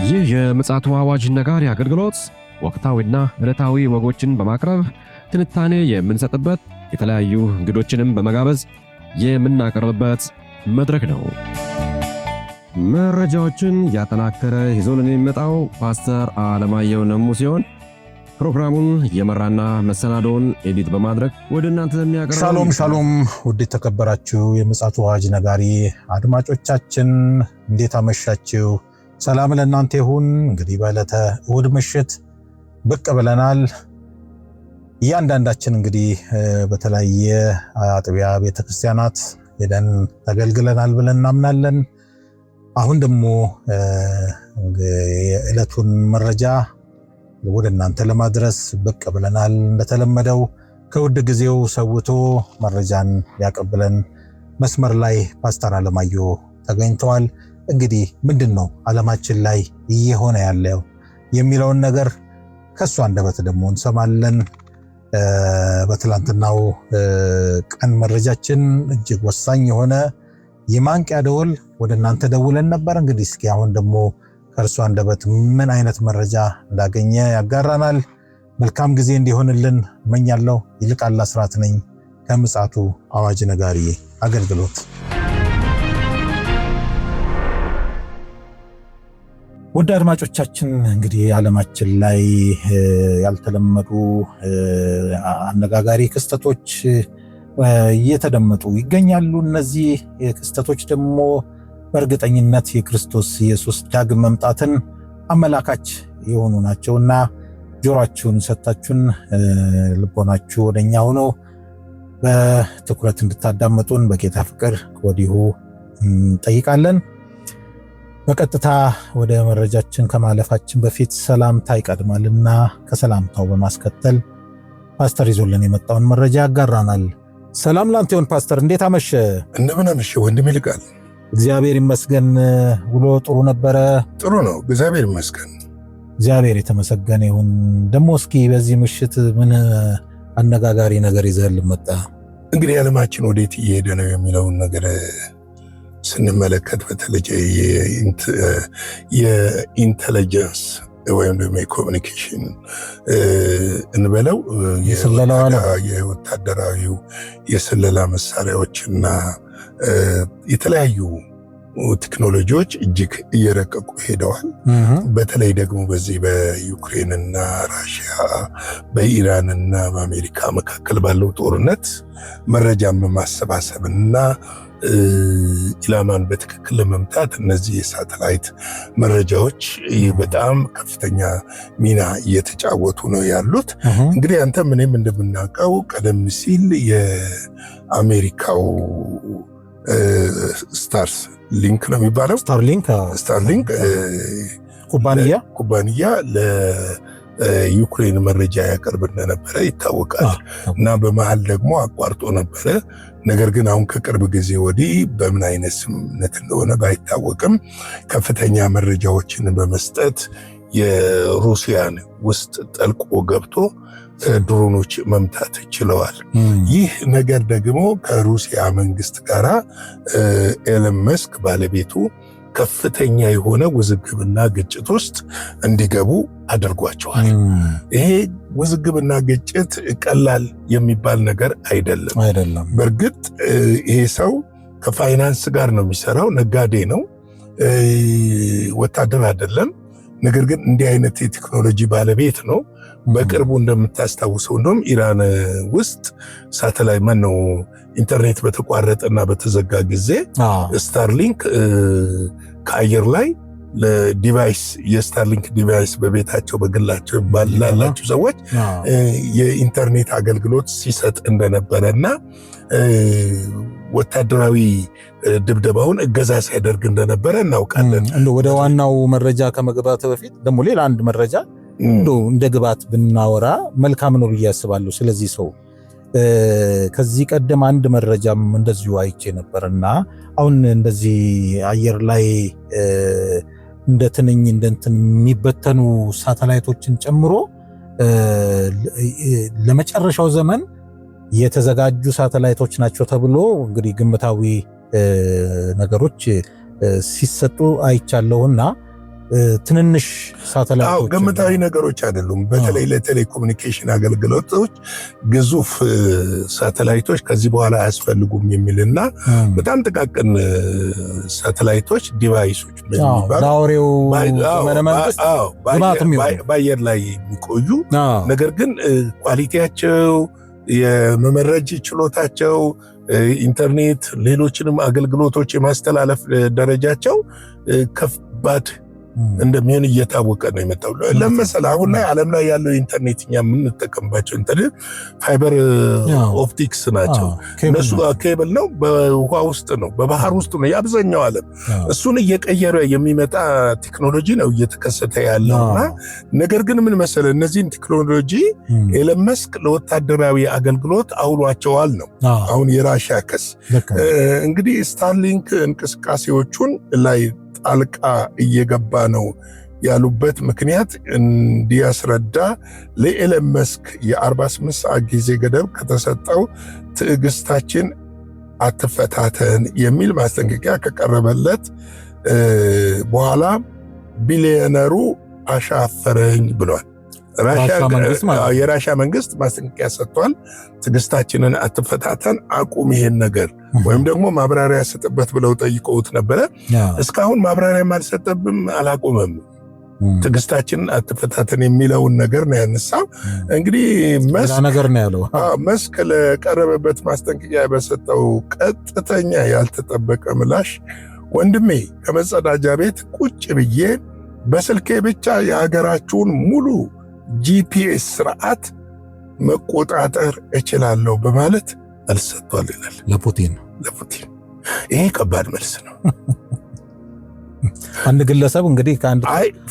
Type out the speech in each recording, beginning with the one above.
ይህ የምፅዓቱ አዋጅ ነጋሪ አገልግሎት ወቅታዊና ዕለታዊ ወጎችን በማቅረብ ትንታኔ የምንሰጥበት የተለያዩ እንግዶችንም በመጋበዝ የምናቀርብበት መድረክ ነው። መረጃዎችን ያጠናከረ ይዞልን የሚመጣው ፓስተር አለማየሁ ነሙ ሲሆን ፕሮግራሙን የመራና መሰናዶውን ኤዲት በማድረግ ወደ እናንተ የሚያቀርበው ሻሎም ውድ ተከበራችሁ የምፅዓቱ አዋጅ ነጋሪ አድማጮቻችን እንዴት አመሻችሁ? ሰላም ለእናንተ ይሁን። እንግዲህ በዕለተ እሑድ ምሽት ብቅ ብለናል። እያንዳንዳችን እንግዲህ በተለያየ አጥቢያ ቤተክርስቲያናት ሄደን ተገልግለናል ብለን እናምናለን። አሁን ደግሞ የዕለቱን መረጃ ወደ እናንተ ለማድረስ ብቅ ብለናል። እንደተለመደው ከውድ ጊዜው ሰውቶ መረጃን ያቀብለን መስመር ላይ ፓስተር አለማየሁ ተገኝተዋል። እንግዲህ ምንድነው ዓለማችን ላይ እየሆነ ያለው የሚለውን ነገር ከሱ አንደበት ደግሞ እንሰማለን። በትላንትናው ቀን መረጃችን እጅግ ወሳኝ የሆነ የማንቂያ ደወል ወደ እናንተ ደውለን ነበር። እንግዲህ እስኪ አሁን ደግሞ ከእርሱ አንደበት ምን አይነት መረጃ እንዳገኘ ያጋራናል። መልካም ጊዜ እንዲሆንልን እመኛለሁ። ይልቃል አስራት ነኝ ከምፅዓቱ አዋጅ ነጋሪ አገልግሎት። ውድ አድማጮቻችን እንግዲህ ዓለማችን ላይ ያልተለመዱ አነጋጋሪ ክስተቶች እየተደመጡ ይገኛሉ። እነዚህ ክስተቶች ደግሞ በእርግጠኝነት የክርስቶስ ኢየሱስ ዳግም መምጣትን አመላካች የሆኑ ናቸውና ጆሮአችሁን ሰጣችሁን ልቦናችሁ ወደኛ ሆኖ በትኩረት እንድታዳምጡን በጌታ ፍቅር ከወዲሁ እንጠይቃለን። በቀጥታ ወደ መረጃችን ከማለፋችን በፊት ሰላምታ ይቀድማልና ከሰላምታው በማስከተል ፓስተር ይዞልን የመጣውን መረጃ ያጋራናል። ሰላም ላንተ ይሁን ፓስተር፣ እንዴት አመሸ? እንደምን አመሸ ወንድሜ ይልቃል። እግዚአብሔር ይመስገን። ውሎ ጥሩ ነበረ? ጥሩ ነው፣ እግዚአብሔር ይመስገን። እግዚአብሔር የተመሰገነ ይሁን። ደግሞ እስኪ በዚህ ምሽት ምን አነጋጋሪ ነገር ይዘህልን መጣ? እንግዲህ ዓለማችን ወዴት እየሄደ ነው የሚለውን ነገር ስንመለከት በተለይ የኢንተለጀንስ ወይም ደግሞ የኮሚኒኬሽን እንበለው የወታደራዊው የስለላ መሳሪያዎችና የተለያዩ ቴክኖሎጂዎች እጅግ እየረቀቁ ሄደዋል። በተለይ ደግሞ በዚህ በዩክሬንና ራሽያ በኢራንና በአሜሪካ መካከል ባለው ጦርነት መረጃን በማሰባሰብና ኢላማን በትክክል ለመምታት እነዚህ የሳተላይት መረጃዎች በጣም ከፍተኛ ሚና እየተጫወቱ ነው ያሉት። እንግዲህ አንተ ምንም እንደምናውቀው ቀደም ሲል የአሜሪካው ስታርስ ሊንክ ነው የሚባለው ስታርሊንክ ኩባንያ ለዩክሬን መረጃ ያቀርብ እንደነበረ ይታወቃል። እና በመሃል ደግሞ አቋርጦ ነበረ። ነገር ግን አሁን ከቅርብ ጊዜ ወዲህ በምን አይነት ስምምነት እንደሆነ ባይታወቅም ከፍተኛ መረጃዎችን በመስጠት የሩሲያን ውስጥ ጠልቆ ገብቶ ድሮኖች መምታት ችለዋል። ይህ ነገር ደግሞ ከሩሲያ መንግስት ጋር ኤለን መስክ ባለቤቱ ከፍተኛ የሆነ ውዝግብና ግጭት ውስጥ እንዲገቡ አድርጓቸዋል። ይሄ ውዝግብና ግጭት ቀላል የሚባል ነገር አይደለም። በእርግጥ ይሄ ሰው ከፋይናንስ ጋር ነው የሚሰራው፣ ነጋዴ ነው፣ ወታደር አይደለም። ነገር ግን እንዲህ አይነት የቴክኖሎጂ ባለቤት ነው። በቅርቡ እንደምታስታውሰው እንደውም ኢራን ውስጥ ሳተላይት ነው ኢንተርኔት በተቋረጠና በተዘጋ ጊዜ ስታርሊንክ ከአየር ላይ ለዲቫይስ የስታርሊንክ ዲቫይስ በቤታቸው በግላቸው ባላላቸው ሰዎች የኢንተርኔት አገልግሎት ሲሰጥ እንደነበረና ወታደራዊ ድብደባውን እገዛ ሲያደርግ እንደነበረ እናውቃለን። ወደ ዋናው መረጃ ከመግባት በፊት ደግሞ ሌላ አንድ መረጃ እንደ ግባት ብናወራ መልካም ነው ብዬ አስባለሁ። ስለዚህ ሰው ከዚህ ቀደም አንድ መረጃም እንደዚሁ አይቼ ነበርና አሁን እንደዚህ አየር ላይ እንደ ትንኝ እንደንትን የሚበተኑ ሳተላይቶችን ጨምሮ ለመጨረሻው ዘመን የተዘጋጁ ሳተላይቶች ናቸው ተብሎ እንግዲህ ግምታዊ ነገሮች ሲሰጡ አይቻለሁና ትንንሽ ሳተላይቶች ግምታዊ ነገሮች አይደሉም። በተለይ ለቴሌኮሙኒኬሽን አገልግሎቶች ግዙፍ ሳተላይቶች ከዚህ በኋላ አያስፈልጉም የሚልና በጣም ጥቃቅን ሳተላይቶች ዲቫይሶች ለአውሬው ዘመነ መንግስት በአየር ላይ የሚቆዩ ነገር ግን ኳሊቲያቸው የመመረጅ ችሎታቸው ኢንተርኔት ሌሎችንም አገልግሎቶች የማስተላለፍ ደረጃቸው ከባድ እንደሚሆን እየታወቀ ነው የመጣው። ለምሳሌ አሁን ላይ ዓለም ላይ ያለው ኢንተርኔት እኛ የምንጠቀምባቸው ኢንተርኔት ፋይበር ኦፕቲክስ ናቸው። እነሱ ኬብል ነው፣ በውሃ ውስጥ ነው፣ በባህር ውስጥ ነው የአብዛኛው ዓለም። እሱን እየቀየረ የሚመጣ ቴክኖሎጂ ነው እየተከሰተ ያለውና ነገር ግን ምን መሰለ እነዚህን ቴክኖሎጂ ኤለን መስክ ለወታደራዊ አገልግሎት አውሏቸዋል ነው አሁን የራሻ ከስ እንግዲህ ስታርሊንክ እንቅስቃሴዎቹን ላይ ጣልቃ እየገባ ነው ያሉበት ምክንያት እንዲያስረዳ ለኤለን መስክ የ48 ሰዓት ጊዜ ገደብ ከተሰጠው ትዕግስታችን አትፈታተን የሚል ማስጠንቀቂያ ከቀረበለት በኋላ ቢሊዮነሩ አሻፈረኝ ብሏል። የራሻ መንግስት ማስጠንቀቂያ ሰጥቷል። ትዕግስታችንን አትፈታተን፣ አቁም ይሄን ነገር ወይም ደግሞ ማብራሪያ ሰጥበት ብለው ጠይቀውት ነበረ። እስካሁን ማብራሪያ አልሰጠብም፣ አላቆመም። ትዕግስታችንን አትፈታተን የሚለውን ነገር ነው ያነሳው። እንግዲህ መስክ ለቀረበበት ማስጠንቀቂያ በሰጠው ቀጥተኛ ያልተጠበቀ ምላሽ ወንድሜ ከመጸዳጃ ቤት ቁጭ ብዬ በስልኬ ብቻ የሀገራችሁን ሙሉ ጂፒኤስ ስርዓት መቆጣጠር እችላለሁ በማለት መልስ ሰጥቷል ይላል ለፑቲን። ይሄ ከባድ መልስ ነው። አንድ ግለሰብ እንግዲህ ከአንድ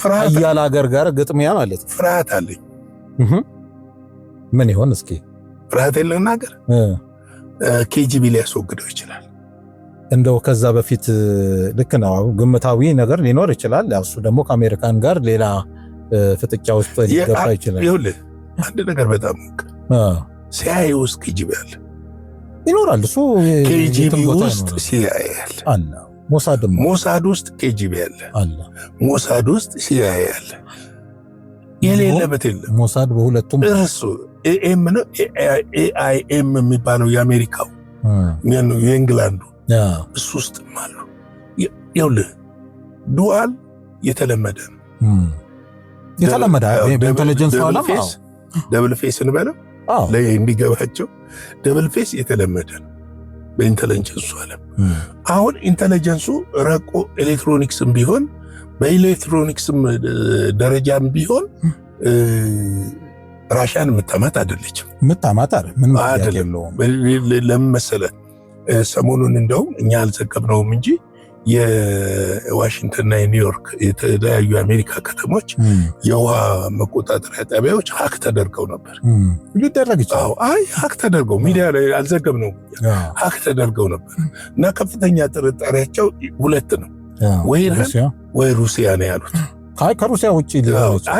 ሀያል ሀገር ጋር ግጥሚያ ማለት ነው። ፍርሃት አለኝ። ምን ይሆን እስኪ ፍርሃት የለና ሀገር ኬጂቢ ሊያስወግደው ይችላል። እንደው ከዛ በፊት ልክ ነው ግምታዊ ነገር ሊኖር ይችላል። እሱ ደግሞ ከአሜሪካን ጋር ሌላ ፍጥጫ ውስጥ ሊገባ ይችላል። ይኸውልህ አንድ ነገር በጣም ሲአይኤ ውስጥ ኬጂቢ አለ ይኖራል። እሱ ኬጂቢ ውስጥ ሲአይኤ አለ። ሞሳድ ውስጥ ኬጂቢ አለ። ሞሳድ ውስጥ ሲአይኤ አለ። የሌለበት የለም። ሞሳድ በሁለቱም እሱ ኤኤም ነው ኤአይኤም የሚባለው የአሜሪካው የእንግላንዱ እሱ ውስጥ አሉ። ይኸውልህ ዱአል የተለመደ በኢንተለጀንስ ዓለም ደብል ፌስ እንበለው እንዲገባቸው ደብል ፌስ የተለመደ ነው በኢንተለጀንሱ ዓለም። አሁን ኢንተለጀንሱ ረቆ ኤሌክትሮኒክስም ቢሆን በኤሌክትሮኒክስም ደረጃም ቢሆን ራሽያን ምታማት አይደለችም። አይደለም። ለምን መሰለህ ሰሞኑን እንደውም እኛ አልዘገብነውም እንጂ የዋሽንግተንና የኒውዮርክ የተለያዩ የአሜሪካ ከተሞች የውሃ መቆጣጠሪያ ጣቢያዎች ሀክ ተደርገው ነበር። ሊደረግ ይችላል። ሀክ ተደርገው ሚዲያ ላይ አልዘገብነውም። ሀክ ተደርገው ነበር እና ከፍተኛ ጥርጣሬያቸው ሁለት ነው፣ ወይ ኢራን ወይ ሩሲያ ነው ያሉት። ከሩሲያ ውጪ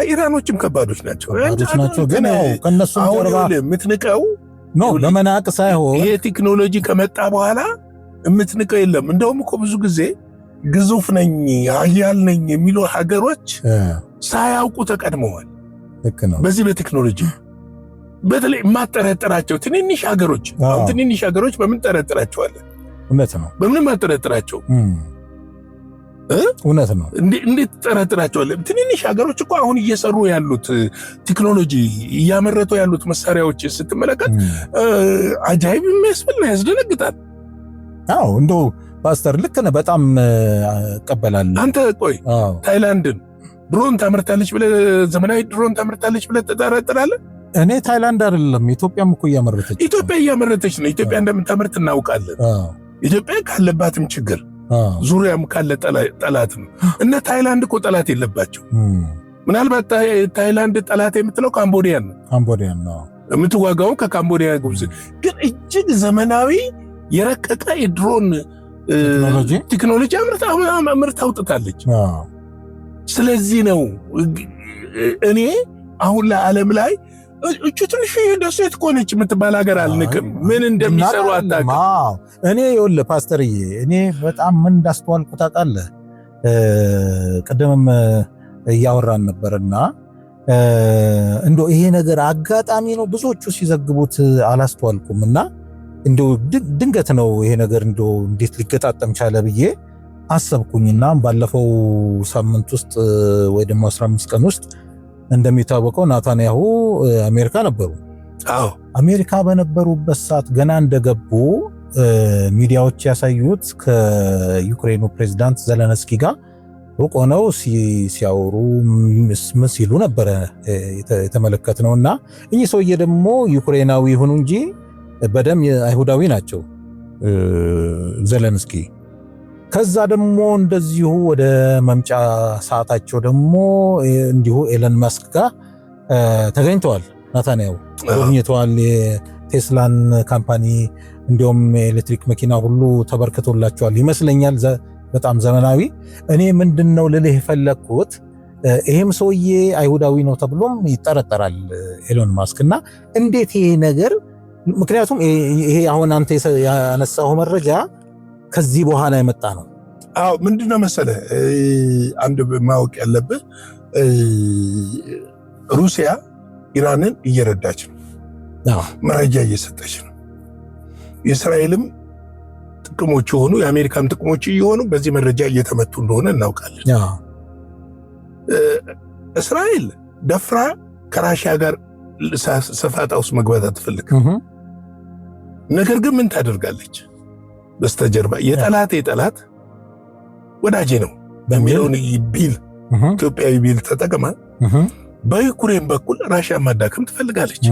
ኢራኖችም ከባዶች ናቸው። ግን ከነሱ ጀርባ የምትንቀው ለመናቅ ሳይሆን ይሄ ቴክኖሎጂ ከመጣ በኋላ የምትንቀው የለም። እንደውም እኮ ብዙ ጊዜ ግዙፍ ነኝ ኃያል ነኝ የሚሉ ሀገሮች ሳያውቁ ተቀድመዋል። በዚህ በቴክኖሎጂ በተለይ የማጠረጥራቸው ትንንሽ ሀገሮች በምን ጠረጥራቸዋለን? እውነት ነው። በምንም አጠረጥራቸው እውነት ነው። እንዴት ጠረጥራቸዋለን? ትንንሽ ሀገሮች እኮ አሁን እየሰሩ ያሉት ቴክኖሎጂ እያመረቱ ያሉት መሳሪያዎች ስትመለከት አጃይብ የሚያስብል ነው፣ ያስደነግጣል። እንደው ፓስተር ልክ ነህ፣ በጣም እቀበላለሁ። አንተ ቆይ ታይላንድን ድሮን ታመርታለች ብለህ ዘመናዊ ድሮን ታመርታለች ብለህ ትጠረጥራለህ? እኔ ታይላንድ አይደለም ኢትዮጵያም እኮ እያመረተች ነው። ኢትዮጵያ እንደምታመርት እናውቃለን። ኢትዮጵያ ካለባትም ችግር ዙሪያም ካለ ጠላት ነው። እነ ታይላንድ እኮ ጠላት የለባቸው። ምናልባት ታይላንድ ጠላት የምትለው ካምቦዲያን ነው። የምትዋጋው ከካምቦዲያ ጉብዝ ግን እጅግ ዘመናዊ የረቀቀ የድሮን ቴክኖሎጂ አምርታ አውጥታለች። ስለዚህ ነው እኔ አሁን ለዓለም ላይ እቹ ትንሽ ደሴት ኮነች የምትባል ሀገር አልንቅም። ምን እንደሚሰሩ አታውቅም። እኔ ይኸውልህ ፓስተርዬ፣ እኔ በጣም ምን እንዳስተዋልኩ ታውቃለህ? ቅድምም እያወራን ነበርና እንደው ይሄ ነገር አጋጣሚ ነው ብዙዎቹ ሲዘግቡት አላስተዋልኩም እና እንደው ድንገት ነው ይሄ ነገር እንደው እንዴት ሊገጣጠም ቻለ ብዬ አሰብኩኝና ባለፈው ሳምንት ውስጥ ወይ ደግሞ 15 ቀን ውስጥ እንደሚታወቀው ናታንያሁ አሜሪካ ነበሩ። አዎ አሜሪካ በነበሩበት ሰዓት ገና እንደገቡ ሚዲያዎች ያሳዩት ከዩክሬኑ ፕሬዝዳንት ዘለንስኪ ጋር ሩቅ ሆነው ሲያወሩ ምን ሲሉ ነበረ የተመለከትነውና እኚህ ሰውዬ ደግሞ ዩክሬናዊ ይሁኑ እንጂ በደም አይሁዳዊ ናቸው ዘለንስኪ። ከዛ ደግሞ እንደዚሁ ወደ መምጫ ሰዓታቸው ደግሞ እንዲሁ ኤለን መስክ ጋር ተገኝተዋል። ናታንያሁ ጎብኝተዋል። የቴስላን ካምፓኒ እንዲሁም ኤሌክትሪክ መኪና ሁሉ ተበርክቶላቸዋል ይመስለኛል። በጣም ዘመናዊ። እኔ ምንድነው ልልህ የፈለግኩት ይሄም ሰውዬ አይሁዳዊ ነው ተብሎም ይጠረጠራል ኤሎን ማስክ እና እንዴት ይሄ ነገር ምክንያቱም ይሄ አሁን አንተ ያነሳው መረጃ ከዚህ በኋላ የመጣ ነው። አዎ ምንድነው መሰለህ አንድ ማወቅ ያለብህ ሩሲያ ኢራንን እየረዳች ነው። መረጃ እየሰጠች ነው። የእስራኤልም ጥቅሞች የሆኑ የአሜሪካም ጥቅሞች የሆኑ በዚህ መረጃ እየተመቱ እንደሆነ እናውቃለን። እስራኤል ደፍራ ከራሽያ ጋር ሰፋጣ ውስጥ መግባት አትፈልግም። ነገር ግን ምን ታደርጋለች? በስተጀርባ የጠላት ወዳጄ ነው በሚለውን ቢል ኢትዮጵያዊ ቢል ተጠቅማ በዩክሬን በኩል ራሽያ ማዳከም ትፈልጋለች።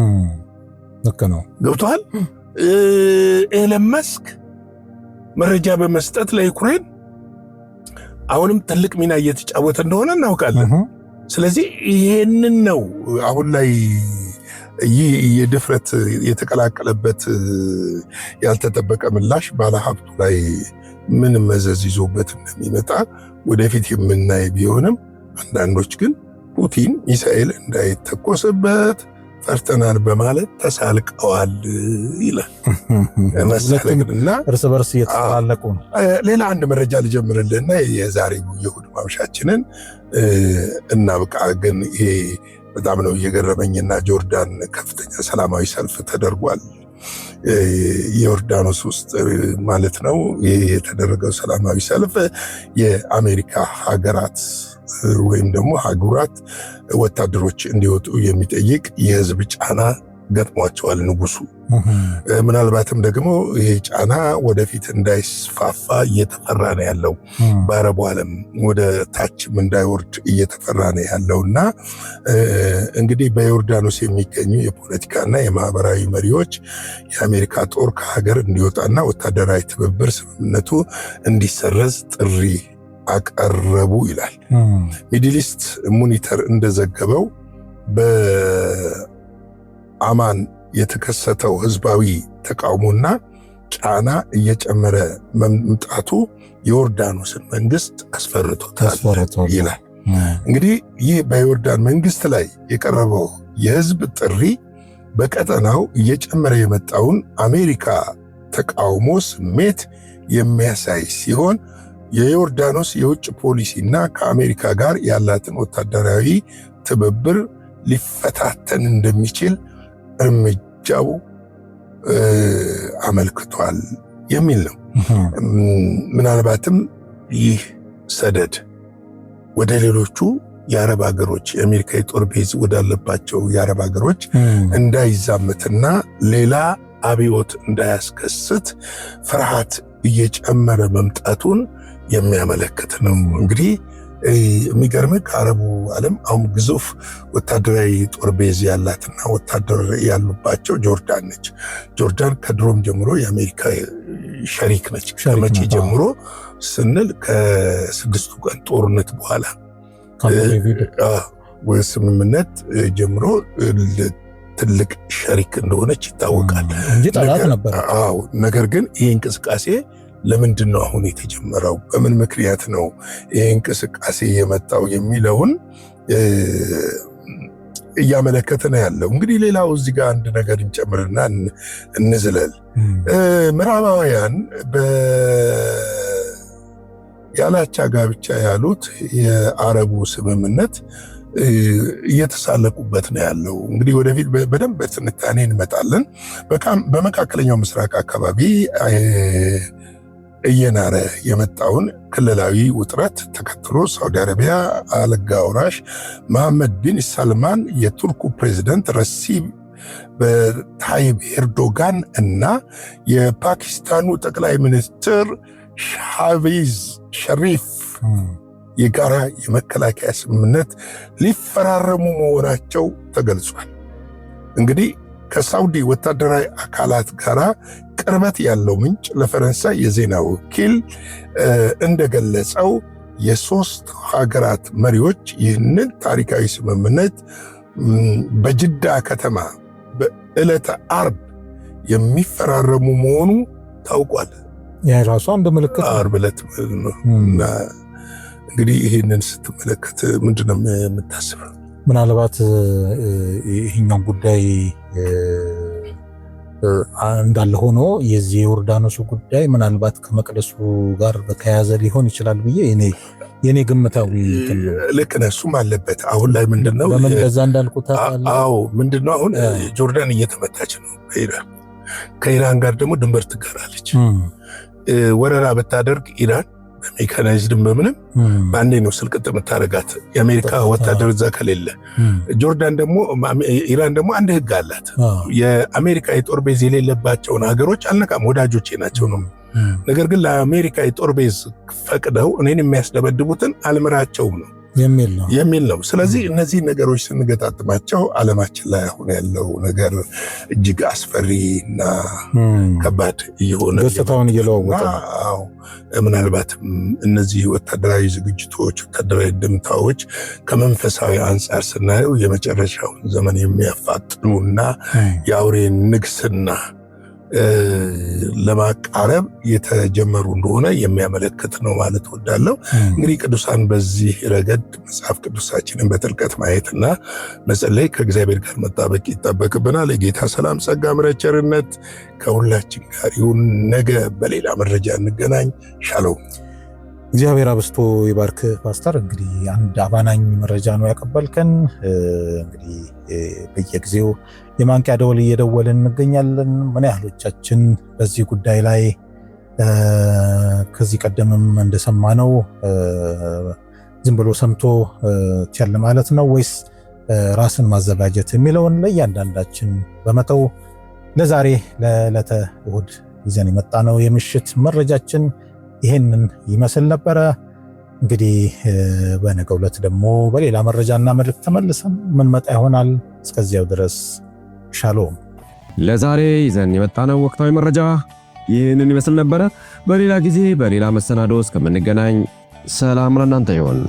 ልክ ነው። ገብቶሃል? ኤለን መስክ መረጃ በመስጠት ለዩክሬን አሁንም ትልቅ ሚና እየተጫወተ እንደሆነ እናውቃለን። ስለዚህ ይሄንን ነው አሁን ላይ ይህ የድፍረት የተቀላቀለበት ያልተጠበቀ ምላሽ ባለሀብቱ ላይ ምን መዘዝ ይዞበት እንደሚመጣ ወደፊት የምናይ ቢሆንም አንዳንዶች ግን ፑቲን ሚሳኤል እንዳይተኮስበት ፈርተናል በማለት ተሳልቀዋል ይላል። መሳለቅና እርስ በርስ እየተሳለቁ ነው። ሌላ አንድ መረጃ ልጀምርልህና የዛሬው የእሑድ ማምሻችንን እናብቃ። ግን ይሄ በጣም ነው እየገረመኝና ጆርዳን ከፍተኛ ሰላማዊ ሰልፍ ተደርጓል። ዮርዳኖስ ውስጥ ማለት ነው። ይሄ የተደረገው ሰላማዊ ሰልፍ የአሜሪካ ሀገራት ወይም ደግሞ ሀገራት ወታደሮች እንዲወጡ የሚጠይቅ የህዝብ ጫና ገጥሟቸዋል ንጉሱ። ምናልባትም ደግሞ ይሄ ጫና ወደፊት እንዳይስፋፋ እየተፈራ ነው ያለው። በአረቡ ዓለም ወደ ታችም እንዳይወርድ እየተፈራ ነው ያለውና እንግዲህ በዮርዳኖስ የሚገኙ የፖለቲካና የማህበራዊ መሪዎች የአሜሪካ ጦር ከሀገር እንዲወጣና ወታደራዊ ትብብር ስምምነቱ እንዲሰረዝ ጥሪ አቀረቡ ይላል። ሚድል ኢስት ሞኒተር እንደዘገበው በአማን የተከሰተው ህዝባዊ ተቃውሞና ጫና እየጨመረ መምጣቱ የዮርዳኖስን መንግስት አስፈርቶታል ይላል። እንግዲህ ይህ በዮርዳን መንግስት ላይ የቀረበው የህዝብ ጥሪ በቀጠናው እየጨመረ የመጣውን አሜሪካ ተቃውሞ ስሜት የሚያሳይ ሲሆን የዮርዳኖስ የውጭ ፖሊሲና ከአሜሪካ ጋር ያላትን ወታደራዊ ትብብር ሊፈታተን እንደሚችል እርምጃው አመልክቷል የሚል ነው። ምናልባትም ይህ ሰደድ ወደ ሌሎቹ የአረብ ሀገሮች የአሜሪካ የጦር ቤዝ ወዳለባቸው የአረብ ሀገሮች እንዳይዛመትና ሌላ አብዮት እንዳያስከስት ፍርሃት እየጨመረ መምጣቱን የሚያመለክት ነው። እንግዲህ የሚገርምህ ከአረቡ ዓለም አሁን ግዙፍ ወታደራዊ ጦር ቤዝ ያላትና ወታደር ያሉባቸው ጆርዳን ነች። ጆርዳን ከድሮም ጀምሮ የአሜሪካ ሸሪክ ነች። ከመቼ ጀምሮ ስንል ከስድስቱ ቀን ጦርነት በኋላ ስምምነት ጀምሮ ትልቅ ሸሪክ እንደሆነች ይታወቃል እንጂ ጠላት ነበር። ነገር ግን ይህ እንቅስቃሴ ለምንድን ነው አሁን የተጀመረው? በምን ምክንያት ነው ይህ እንቅስቃሴ የመጣው የሚለውን እያመለከተ ነው ያለው። እንግዲህ ሌላው እዚህ ጋር አንድ ነገር እንጨምርና እንዝለል። ምዕራባውያን ያላቻ ጋብቻ ያሉት የአረቡ ስምምነት እየተሳለቁበት ነው ያለው። እንግዲህ ወደፊት በደንብ በትንታኔ እንመጣለን። በመካከለኛው ምስራቅ አካባቢ እየናረ የመጣውን ክልላዊ ውጥረት ተከትሎ ሳውዲ አረቢያ አልጋ ወራሽ መሐመድ ቢን ሰልማን የቱርኩ ፕሬዝደንት ረሲብ ታይብ ኤርዶጋን እና የፓኪስታኑ ጠቅላይ ሚኒስትር ሻህባዝ ሸሪፍ የጋራ የመከላከያ ስምምነት ሊፈራረሙ መሆናቸው ተገልጿል። እንግዲህ ከሳውዲ ወታደራዊ አካላት ጋር ቅርበት ያለው ምንጭ ለፈረንሳይ የዜና ወኪል እንደገለጸው የሶስት ሀገራት መሪዎች ይህንን ታሪካዊ ስምምነት በጅዳ ከተማ በዕለተ አርብ የሚፈራረሙ መሆኑ ታውቋል። ያ ራሱ አንድ ምልክት አርብ ዕለት ነው። እንግዲህ ይህንን ስትመለከት ምንድነው የምታስበው? ምናልባት ይህኛው ጉዳይ እንዳለ ሆኖ የዚህ የዮርዳኖሱ ጉዳይ ምናልባት ከመቅደሱ ጋር በተያያዘ ሊሆን ይችላል ብዬ የኔ ግምታዊ ልክ ነህ። እሱም አለበት። አሁን ላይ ምንድነው በምን በዛ እንዳልኩት አዎ ምንድነው አሁን ጆርዳን እየተመታች ነው ከኢራን ጋር ደግሞ ድንበር ትጋራለች። ወረራ ብታደርግ ኢራን በሜካናይዝድም በምንም በአንዴ ነው ስልቅጥ የምታረጋት የአሜሪካ ወታደር እዛ ከሌለ። ጆርዳን ደግሞ ኢራን ደግሞ አንድ ህግ አላት። የአሜሪካ የጦር ቤዝ የሌለባቸውን ሀገሮች አልነካም፣ ወዳጆቼ ናቸው ነው። ነገር ግን ለአሜሪካ የጦር ቤዝ ፈቅደው እኔን የሚያስደበድቡትን አልምራቸውም ነው የሚል ነው። ስለዚህ እነዚህ ነገሮች ስንገጣጥማቸው ዓለማችን ላይ አሁን ያለው ነገር እጅግ አስፈሪና ከባድ እየሆነ ገጽታውን እየለዋወጠ ምናልባትም እነዚህ ወታደራዊ ዝግጅቶች፣ ወታደራዊ ድምታዎች ከመንፈሳዊ አንጻር ስናየው የመጨረሻውን ዘመን የሚያፋጥኑና የአውሬ ንግስና ለማቃረብ የተጀመሩ እንደሆነ የሚያመለክት ነው ማለት ወዳለው። እንግዲህ ቅዱሳን በዚህ ረገድ መጽሐፍ ቅዱሳችንን በጥልቀት ማየትና መጸለይ፣ ከእግዚአብሔር ጋር መጣበቅ ይጠበቅብናል። የጌታ ሰላም፣ ጸጋ፣ ምሕረት፣ ቸርነት ከሁላችን ጋር ይሁን። ነገ በሌላ መረጃ እንገናኝ። ሻሎም። እግዚአብሔር አብስቶ ይባርክ ፓስተር። እንግዲህ አንድ አባናኝ መረጃ ነው ያቀበልከን። እንግዲህ በየጊዜው የማንቂያ ደወል እየደወልን እንገኛለን። ምን ያህሎቻችን በዚህ ጉዳይ ላይ ከዚህ ቀደምም እንደሰማነው ዝም ብሎ ሰምቶ ቸል ማለት ነው ወይስ ራስን ማዘጋጀት የሚለውን ለእያንዳንዳችን በመተው ለዛሬ ለዕለተ እሁድ ይዘን የመጣነው የምሽት መረጃችን ይሄንን ይመስል ነበረ። እንግዲህ በነገው ዕለት ደግሞ በሌላ መረጃና መልእክት ተመልሰን ምንመጣ ይሆናል። እስከዚያው ድረስ ሻሎም። ለዛሬ ይዘን የመጣነው ወቅታዊ መረጃ ይህንን ይመስል ነበረ። በሌላ ጊዜ በሌላ መሰናዶ እስከምንገናኝ ሰላም ለእናንተ ይሁን።